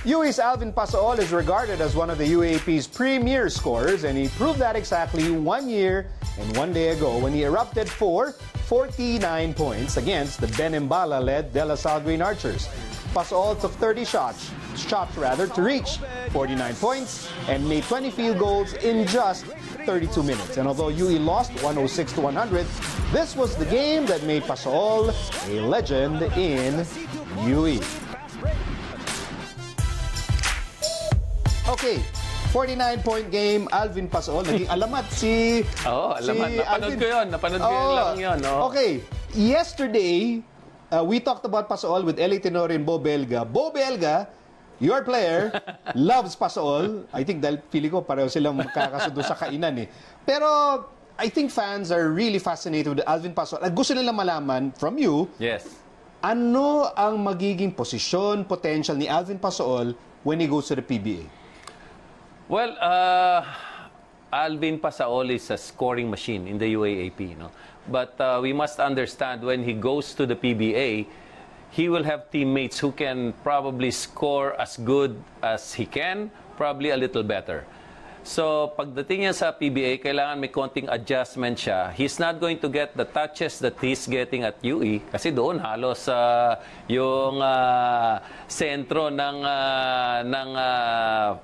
UA's Alvin Pasaol is regarded as one of the UAAP's premier scorers, and he proved that exactly 1 year and 1 day ago when he erupted for 49 points against the Ben Mbala-led De La Salle Green Archers. Pasaol took 30 shots to reach 49 points and made 20 field goals in just 32 minutes. And although UE lost 106-100, this was the game that made Pasaol a legend in UE. Okay, 49-point game, Alvin Pasaol. Naging alamat si... alamat. Napanood ko yun. Napanood ko yun lang yun. Okay, yesterday, we talked about Pasaol with LA Tenor and Bo Belga. Bo Belga, your player, loves Pasaol. I think dahil pili ko pareho silang magkakasundo sa kainan eh. Pero I think fans are really fascinated with Alvin Pasaol. At gusto nila malaman from you, yes, ano ang magiging posisyon, potential ni Alvin Pasaol when he goes to the PBA? Well, Alvin Pasaol is a scoring machine in the UAAP, no? But we must understand when he goes to the PBA, he will have teammates who can probably score as good as he can, probably a little better. So, pagdating niya sa PBA, kailangan may konting adjustment siya. He's not going to get the touches that he's getting at UE kasi doon halos yung sentro ng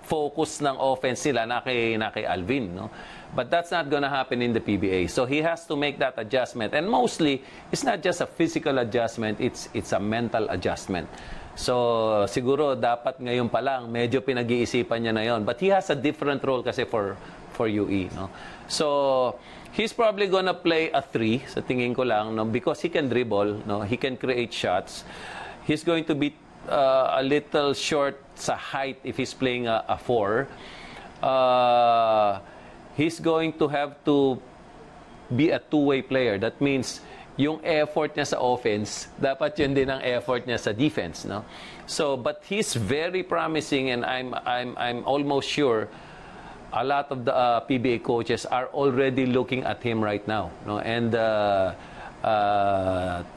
focus ng offense nila na kay Alvin, no? But that's not gonna happen in the PBA. So he has to make that adjustment. And mostly, it's not just a physical adjustment, it's a mental adjustment. So, siguro dapat ngayon pa lang, medyo pinag-iisipan niya na yon. But he has a different role kasi for UE, no? So, he's probably gonna play a 3, sa tingin ko lang, no? Because he can dribble, no? He can create shots. He's going to be a little short sa height if he's playing a 4. He's going to have to be a two-way player. That means yung effort niya sa offense, dapat yun din ang effort niya sa defense, no? So, but he's very promising, and I'm almost sure a lot of the PBA coaches are already looking at him right now, no? And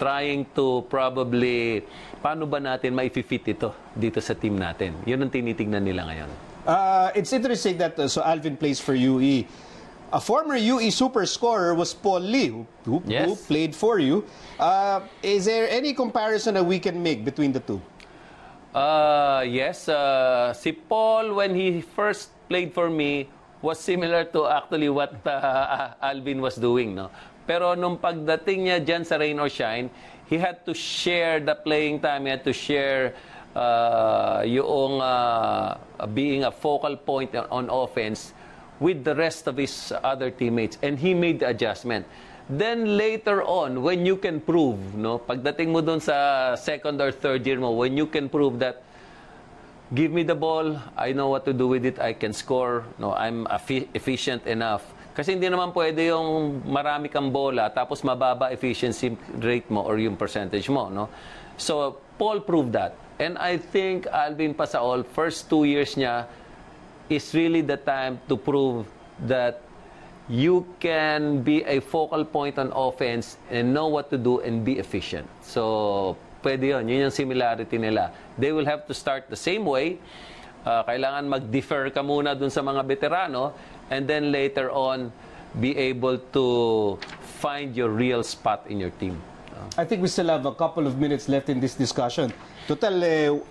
trying to probably paano ba natin maififit ito dito sa team natin. Yun ang tinitingnan nila ngayon. It's interesting that so Alvin plays for UE. A former UE super scorer was Paul Lee, who played for you. Is there any comparison that we can make between the two? Yes. Si Paul, when he first played for me, was similar to actually what Alvin was doing, no? Pero nung pagdating niya dyan sa rain or shine, he had to share the playing time. He had to share yung being a focal point on offense with the rest of his other teammates, and he made the adjustment. Then later on, when you can prove, no, pagdating mo dun sa second or third year mo, when you can prove that, give me the ball, I know what to do with it, I can score, no, I'm efficient enough. Kasi hindi naman pwede yung marami kang bola, tapos mababa efficiency rate mo or yung percentage mo, no? So, Paul proved that. And I think Alvin Pasaol, first 2 years niya, is really the time to prove that you can be a focal point on offense and know what to do and be efficient. So, pwede yun. Yun yung similarity nila. They will have to start the same way. Kailangan mag-defer ka muna dun sa mga veterano, and then later on, be able to find your real spot in your team. I think we still have a couple of minutes left in this discussion. Total,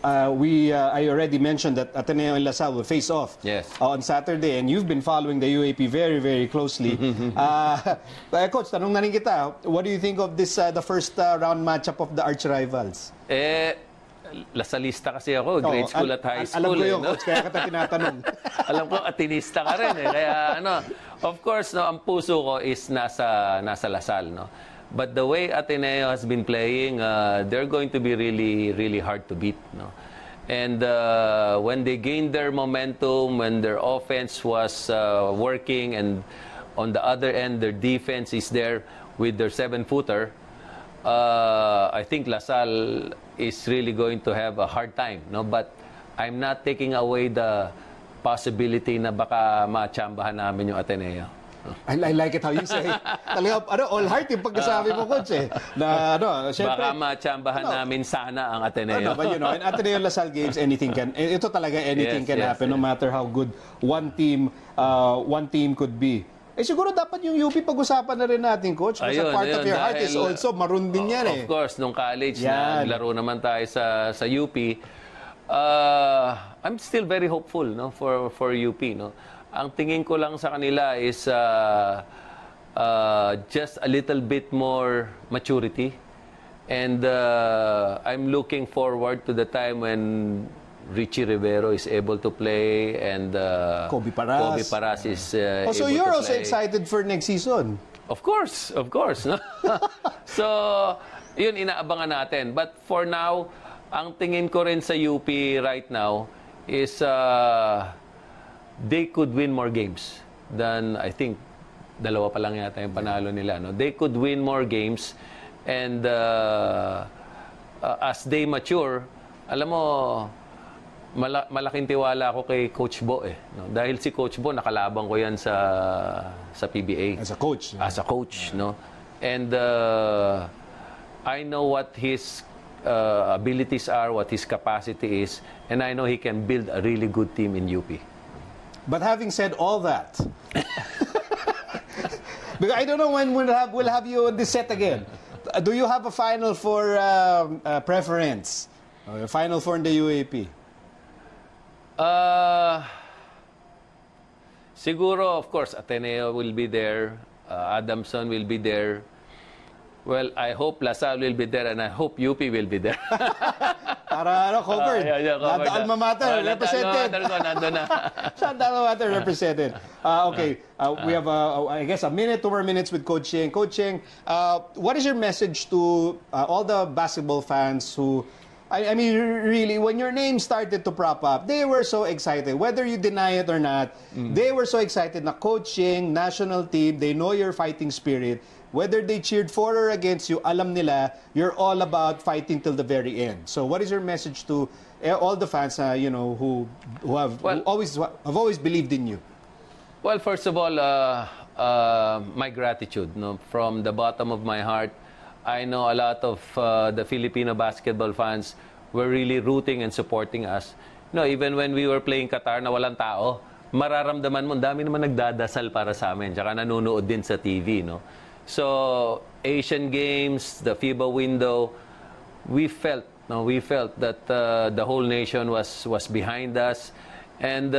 I already mentioned that Ateneo and LaSalle will face off on Saturday, and you've been following the UAP very, very closely. Coach, tanong na rin kita, what do you think of this, the first round matchup of the arch rivals? Lasalista kasi ako, grade school at high school. Alam ko yun, Coach, kaya kita tinatanong. Alam ko, atinista ka rin eh. Kaya of course, no, ang puso ko is nasa LaSalle, no? But the way Ateneo has been playing, they're going to be really, really hard to beat, no? And when they gained their momentum, when their offense was working, and on the other end, their defense is there with their 7-footer, I think LaSalle is really going to have a hard time, no? But I'm not taking away the possibility na baka matsambahan namin yung Ateneo. I like it how you say. Talaga, all heart yung pagkasabi mo, coach eh. Na, syempre, baka matsambahan namin sana ang Ateneo. But in Ateneo Lasal games, anything can, ito talaga anything can happen, no matter how good one team could be. Siguro dapat yung UP pag-usapan na rin natin, coach. Kasi part of your heart is also maroon din yan eh. Of course, nung college na naglaro naman tayo sa UP, I'm still very hopeful for UP. Ang tingin ko lang sa kanila is just a little bit more maturity. And I'm looking forward to the time when Richie Rivero is able to play and Kobe Paras is able so you're to also play. excited for next season? Of course. No? So, yun inaabangan natin. But for now, ang tingin ko rin sa UP right now is they could win more games than, I think, dalawa pa lang yata yung panalo nila. No? They could win more games and as they mature, alam mo, malaking tiwala ako kay Coach Bo no? Dahil si Coach Bo nakalabang ko yan sa PBA as a coach. No? And I know what his abilities are, what his capacity is, and I know he can build a really good team in UP. But having said all that, because I don't know when we'll have you on this set again. Do you have a Final Four preference? A Final Four in the UAP? Siguro, of course, Ateneo will be there. Adamson will be there. Well, I hope LaSalle will be there and I hope UP will be there. Para covered. Covered. Nada alma mater represented. Nandun na. Nada alma mater represented. Okay, we have I guess 2 more minutes with Coach Cheng. Coach Cheng, what is your message to all the basketball fans who, I mean, really, when your name started to prop up, they were so excited. Whether you deny it or not, they were so excited na coaching, national team, they know your fighting spirit. Whether they cheered for or against you, alam nila, you're all about fighting till the very end. So what is your message to all the fans who have always believed in you? Well, first of all, my gratitude from the bottom of my heart. I know a lot of the Filipino basketball fans were really rooting and supporting us. Even when we were playing Qatar na walang tao, mararamdaman mo, dami naman nagdadasal para sa amin. Tsaka nanonood din sa TV, So, Asian Games, the FIBA window, we felt that the whole nation was behind us. And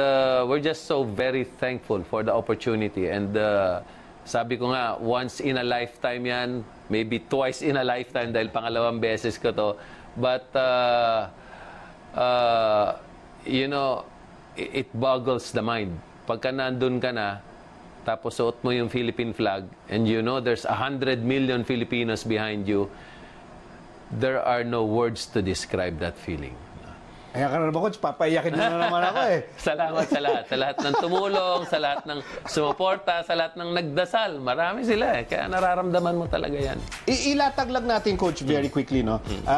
we're just so very thankful for the opportunity. And sabi ko nga, once in a lifetime yan, maybe twice in a lifetime dahil pangalawang beses ko to. But, it boggles the mind. Pagka nandun ka na, tapos suot mo yung Philippine flag, and there's 100 million Filipinos behind you, there are no words to describe that feeling. Kaya ka na ba, Coach? Papaiyakin na naman ako eh. Salamat sa lahat. Sa lahat ng tumulong, sa lahat ng sumuporta, sa lahat ng nagdasal. Marami sila eh. Kaya nararamdaman mo talaga yan. Ilatag lang natin, Coach, very quickly.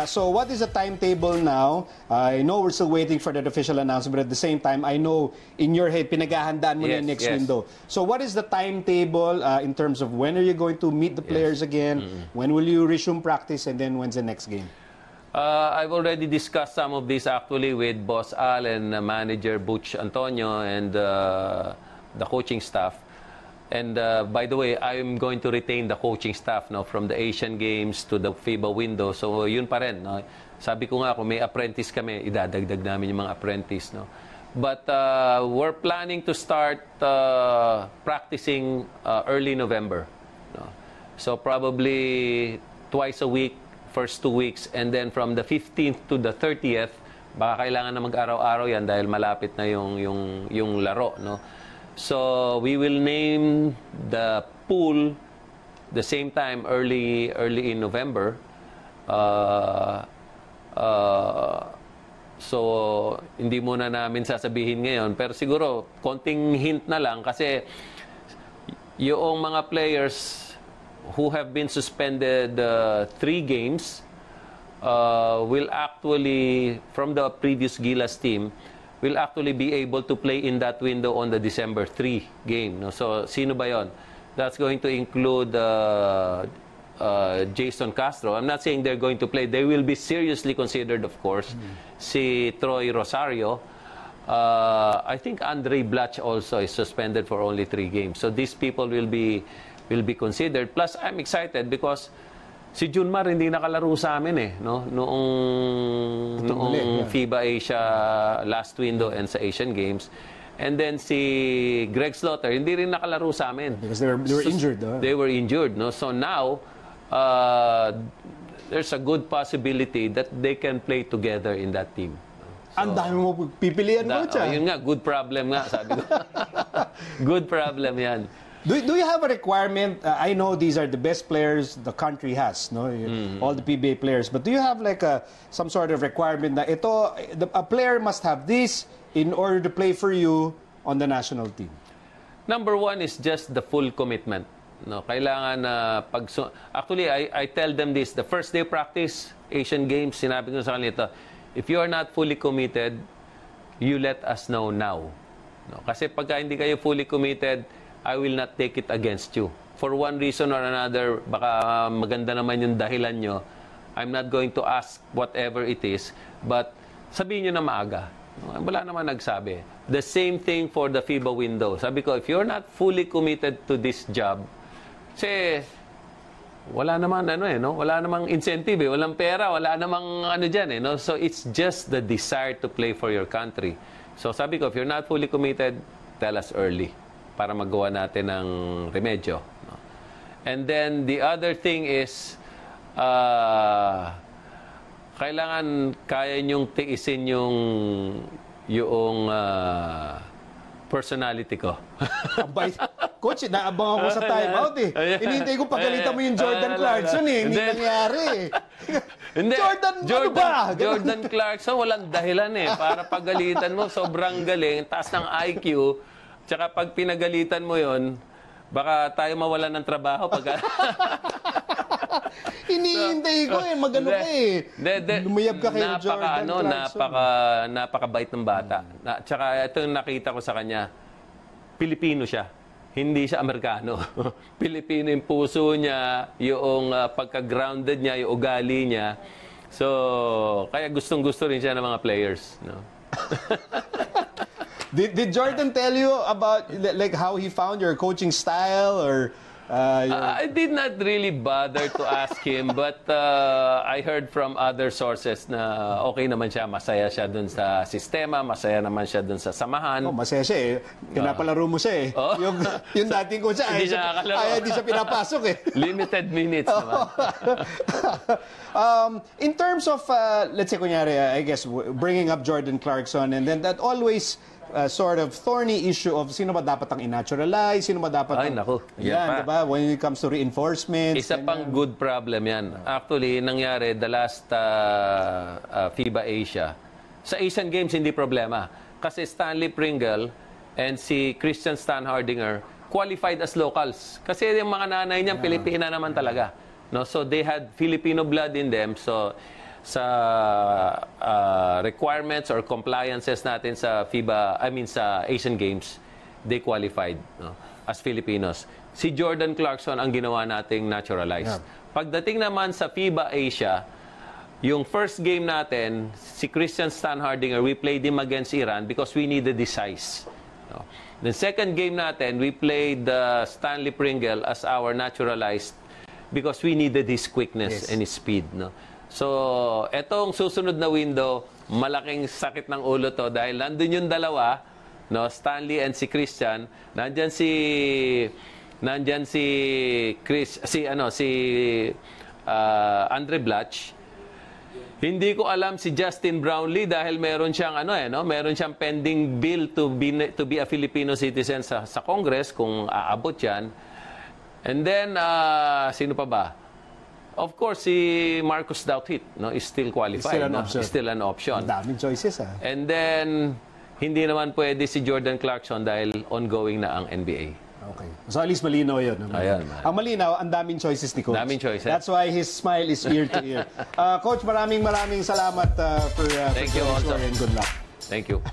So what is the timetable now? I know we're still waiting for that official announcement, but at the same time, I know in your head, pinaghahandaan mo na yung next window. So what is the timetable in terms of when are you going to meet the players again? When will you resume practice? And then when's the next game? I've already discussed some of this actually with Boss Al and manager Butch Antonio and the coaching staff. And by the way, I'm going to retain the coaching staff from the Asian Games to the FIBA window. So yun pa rin. Sabi ko nga, kung may apprentice kami, idadagdag namin yung mga apprentice. But we're planning to start practicing early November. So probably twice a week, first 2 weeks, and then from the 15th to the 30th, baka kailangan na mag-araw-araw yan dahil malapit na yung laro. So we will name the pool the same time early in November. So hindi muna namin sasabihin ngayon, pero siguro konting hint na lang kasi yung mga players who have been suspended 3 games will actually, from the previous Gilas team, will actually be able to play in that window on the December 3 game. So, sino ba yon? That's going to include Jason Castro. I'm not saying they're going to play. They will be seriously considered, of course. Si Troy Rosario. I think Andre Blatch also is suspended for only 3 games. So these people will be considered. Plus, I'm excited because si Junmar hindi nakalaro sa amin no? Noong FIBA Asia last window and sa Asian Games. And then si Greg Slaughter hindi rin nakalaro sa amin. Because they were injured. They were injured. No? So now, there's a good possibility that they can play together in that team. So, ang dami mo pipilian mo siya. Yun nga, good problem nga, sabi ko. Good problem yan. Do you have a requirement? I know these are the best players the country has, no? All the PBA players. But do you have like some sort of requirement na ito, a player must have this in order to play for you on the national team? Number 1 is just the full commitment. No, kailangan na actually I tell them this, the first day practice, Asian Games, sinabi ko sa kanila ito, if you are not fully committed, you let us know now. No, kasi pagka hindi kayo fully committed, I will not take it against you. For one reason or another, baka maganda naman yung dahilan nyo. I'm not going to ask whatever it is, but sabihin nyo na maaga. Wala naman nagsabi. The same thing for the FIBA window. Sabi ko, if you're not fully committed to this job, kasi wala naman wala namang incentive walang pera, wala namang diyan no? So it's just the desire to play for your country. So sabi ko, if you're not fully committed, tell us early para magawa natin ng remedyo. No? And then the other thing is kailangan kaya nyong tiisin yung personality ko. Coach, naabang ako sa timeout Hinihintay ko pagalitan mo yung Jordan Clarkson Hindi nangyari Hindi. Jordan, Jordan Clarkson, walang dahilan para pagalitan mo. Sobrang galing, taas ng IQ. Tsaka pag pinagalitan mo yon, baka tayo mawalan ng trabaho. Hinihintay ko magano ka lumayab ka kay Jordan Clarkson. Napakabait ng bata. Tsaka ito yung nakita ko sa kanya, Pilipino siya. Hindi siya Amerikano. Pilipino yung puso niya, yung pagka-grounded niya, yung ugali niya. So, kaya gustong-gusto rin siya ng mga players. No? Did Jordan tell you about like how he found your coaching style or I did not really bother to ask him, but I heard from other sources na okay naman siya, masaya siya dun sa sistema, masaya naman siya dun sa samahan. Masaya siya pinapalaro mo siya yung dating ko siya, hindi siya pinapasok Limited minutes naman. In terms of, let's say, kunyari, I guess, bringing up Jordan Clarkson, and then that always sort of thorny issue of sino ba dapat ang inaturalize, sino ba dapat yan, diba? When it comes to reinforcements. Isa pang good problem yan. Actually, nangyari the last FIBA Asia. Sa Asian Games, hindi problema. Kasi Stanley Pringle and si Christian Stanhardinger qualified as locals. Kasi yung mga nanay niyan, Pilipina naman talaga. No? So they had Filipino blood in them. So sa requirements or compliances natin sa sa Asian Games, they qualified as Filipinos. Si Jordan Clarkson ang ginawa nating naturalized. Pagdating naman sa FIBA Asia, yung first game natin, si Christian Stanhardinger, we played him against Iran because we needed the size. The second game natin, we played Stanley Pringle as our naturalized because we needed his quickness and his speed. So, etong susunod na window, malaking sakit ng ulo to dahil nandun yung dalawa, Stanley and si Christian, nandyan si Andre Blatch. Hindi ko alam si Justin Brownlee dahil meron siyang meron siyang pending bill to be a Filipino citizen sa Congress kung aabot 'yan. And then sino pa ba? Of course, si Marcus Douthit is still qualified. Still an option. Daming choices And then hindi naman pwede si Jordan Clarkson dahil ongoing na ang NBA. Okay. So at least malinaw yun. Ang malinaw, ang daming choices ni Coach. Daming choices. That's why his smile is ear to ear. Coach, maraming salamat for Thank you also. And good luck. Thank you.